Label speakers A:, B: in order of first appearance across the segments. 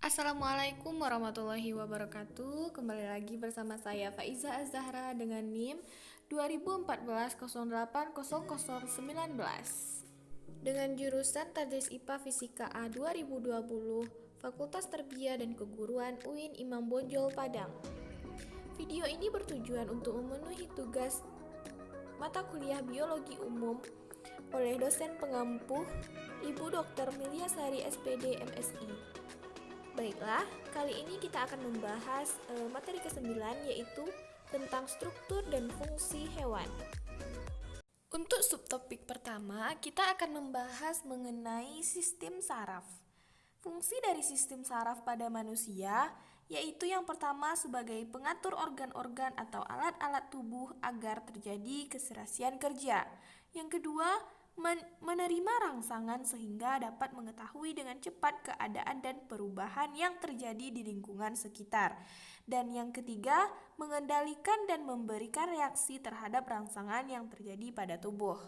A: Assalamualaikum warahmatullahi wabarakatuh. Kembali lagi bersama saya Faiza Az-Zahra dengan NIM 2014-08-0019 dengan jurusan Tadris IPA Fisika A 2020, Fakultas Tarbiyah dan Keguruan UIN Imam Bonjol Padang. Video ini bertujuan untuk memenuhi tugas mata kuliah biologi umum oleh dosen pengampu Ibu Dr. Milyasari SPD MSI. Baiklah, kali ini kita akan membahas materi ke-9, yaitu tentang struktur dan fungsi hewan. Untuk subtopik pertama, kita akan membahas mengenai sistem saraf. Fungsi dari sistem saraf pada manusia yaitu yang pertama sebagai pengatur organ-organ atau alat-alat tubuh agar terjadi keserasian kerja. Yang kedua, menerima rangsangan sehingga dapat mengetahui dengan cepat keadaan dan perubahan yang terjadi di lingkungan sekitar. Dan yang ketiga, mengendalikan dan memberikan reaksi terhadap rangsangan yang terjadi pada tubuh.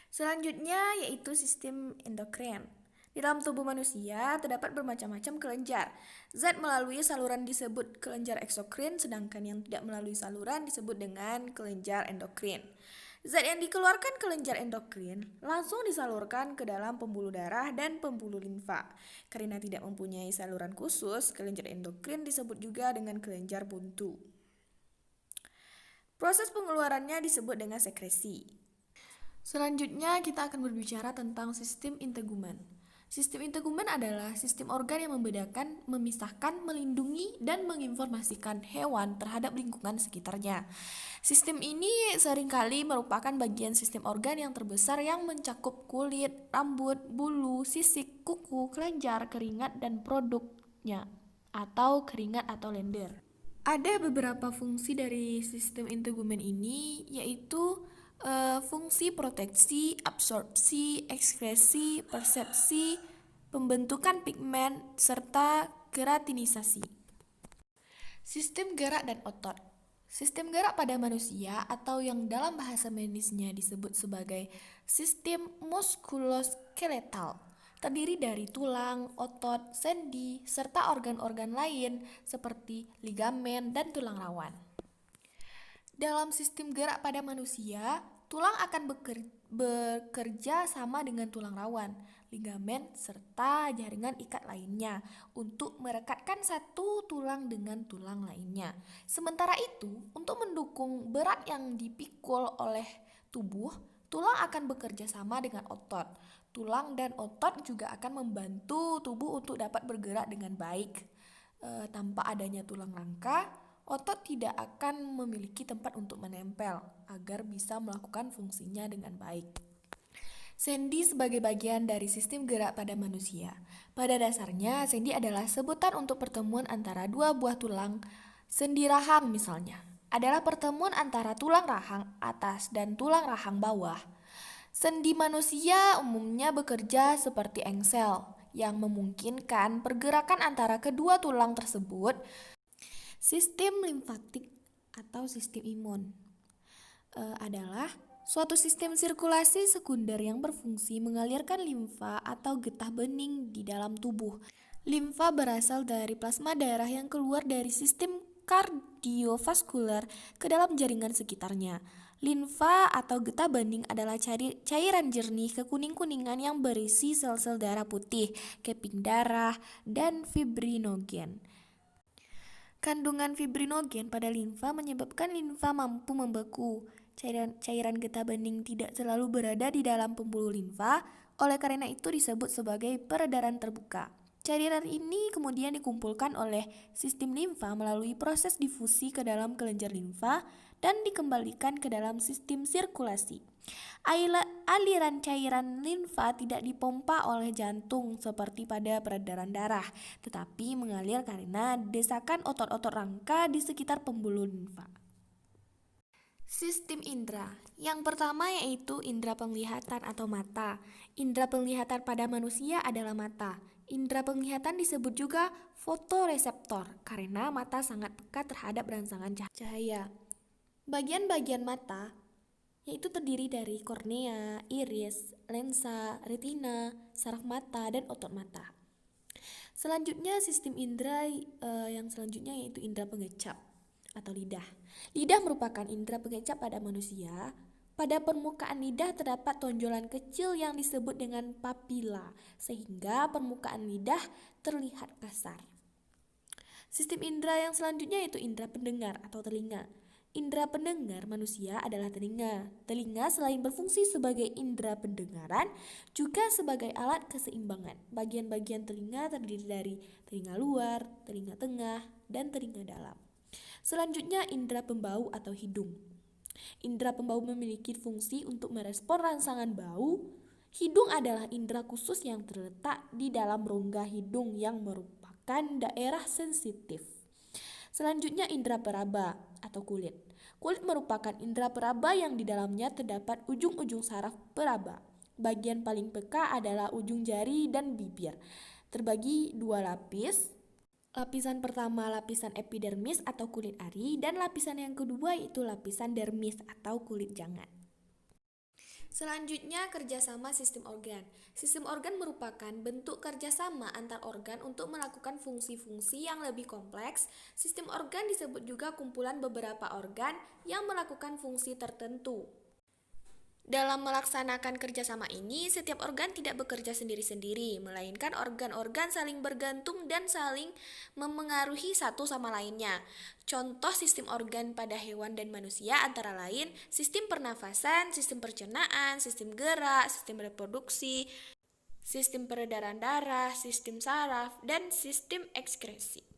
A: Selanjutnya yaitu sistem endokrin. Di dalam tubuh manusia terdapat bermacam-macam kelenjar. Zat melalui saluran disebut kelenjar eksokrin, sedangkan yang tidak melalui saluran disebut dengan kelenjar endokrin. Zat yang dikeluarkan kelenjar endokrin langsung disalurkan ke dalam pembuluh darah dan pembuluh limfa. Karena tidak mempunyai saluran khusus, kelenjar endokrin disebut juga dengan kelenjar buntu. Proses pengeluarannya disebut dengan sekresi. Selanjutnya kita akan berbicara tentang sistem integumen. Sistem integumen adalah sistem organ yang membedakan, memisahkan, melindungi, dan menginformasikan hewan terhadap lingkungan sekitarnya. Sistem ini seringkali merupakan bagian sistem organ yang terbesar yang mencakup kulit, rambut, bulu, sisik, kuku, kelenjar, keringat, dan produknya atau keringat atau lendir. Ada beberapa fungsi dari sistem integumen ini, yaitu fungsi proteksi, absorpsi, ekskresi, persepsi, pembentukan pigmen, serta keratinisasi. Sistem gerak dan otot. Sistem gerak pada manusia atau yang dalam bahasa medisnya disebut sebagai sistem muskuloskeletal terdiri dari tulang, otot, sendi, serta organ-organ lain seperti ligamen dan tulang rawan. Dalam sistem gerak pada manusia, tulang akan bekerja sama dengan tulang rawan, ligamen, serta jaringan ikat lainnya untuk merekatkan satu tulang dengan tulang lainnya. Sementara itu, untuk mendukung berat yang dipikul oleh tubuh, tulang akan bekerja sama dengan otot. Tulang dan otot juga akan membantu tubuh untuk dapat bergerak dengan baik. Tanpa adanya tulang rangka, otot tidak akan memiliki tempat untuk menempel agar bisa melakukan fungsinya dengan baik. Sendi sebagai bagian dari sistem gerak pada manusia. Pada dasarnya, sendi adalah sebutan untuk pertemuan antara dua buah tulang. Sendi rahang misalnya adalah pertemuan antara tulang rahang atas dan tulang rahang bawah. Sendi manusia umumnya bekerja seperti engsel yang memungkinkan pergerakan antara kedua tulang tersebut. Sistem limfatik atau sistem imun adalah suatu sistem sirkulasi sekunder yang berfungsi mengalirkan limfa atau getah bening di dalam tubuh. Limfa berasal dari plasma darah yang keluar dari sistem kardiovaskuler ke dalam jaringan sekitarnya. Limfa atau getah bening adalah cairan jernih kekuning-kuningan yang berisi sel-sel darah putih, keping darah, dan fibrinogen. Kandungan fibrinogen pada limfa menyebabkan limfa mampu membeku. Cairan getah bening tidak selalu berada di dalam pembuluh limfa, oleh karena itu disebut sebagai peredaran terbuka. Cairan ini kemudian dikumpulkan oleh sistem limfa melalui proses difusi ke dalam kelenjar limfa dan dikembalikan ke dalam sistem sirkulasi. Aliran cairan limfa tidak dipompa oleh jantung seperti pada peredaran darah, tetapi mengalir karena desakan otot-otot rangka di sekitar pembuluh limfa. Sistem indera. Yang pertama yaitu indera penglihatan atau mata. Indera penglihatan pada manusia adalah mata. Indera penglihatan disebut juga fotoreseptor karena mata sangat peka terhadap rangsangan cahaya. Bagian-bagian mata yaitu terdiri dari kornea, iris, lensa, retina, saraf mata, dan otot mata. Selanjutnya sistem indera yang selanjutnya yaitu indera pengecap atau lidah. Lidah merupakan indera pengecap pada manusia. Pada permukaan lidah terdapat tonjolan kecil yang disebut dengan papila, sehingga permukaan lidah terlihat kasar. Sistem indera yang selanjutnya yaitu indera pendengar atau telinga. Indera pendengar manusia adalah telinga. Telinga selain berfungsi sebagai indera pendengaran, juga sebagai alat keseimbangan. Bagian-bagian telinga terdiri dari telinga luar, telinga tengah, dan telinga dalam. Selanjutnya indera pembau atau hidung. Indera pembau memiliki fungsi untuk merespon rangsangan bau. Hidung adalah indera khusus yang terletak di dalam rongga hidung yang merupakan daerah sensitif. Selanjutnya indera peraba atau kulit. Kulit merupakan indera peraba yang di dalamnya terdapat ujung-ujung saraf peraba. Bagian paling peka adalah ujung jari dan bibir. Terbagi dua lapis. Lapisan pertama lapisan epidermis atau kulit ari, dan lapisan yang kedua yaitu lapisan dermis atau kulit jangat. Selanjutnya kerjasama sistem organ. Sistem organ merupakan bentuk kerjasama antar organ untuk melakukan fungsi-fungsi yang lebih kompleks. Sistem organ disebut juga kumpulan beberapa organ yang melakukan fungsi tertentu. Dalam melaksanakan kerjasama ini, setiap organ tidak bekerja sendiri-sendiri, melainkan organ-organ saling bergantung dan saling memengaruhi satu sama lainnya. Contoh sistem organ pada hewan dan manusia antara lain sistem pernafasan, sistem pencernaan, sistem gerak, sistem reproduksi, sistem peredaran darah, sistem saraf, dan sistem ekskresi.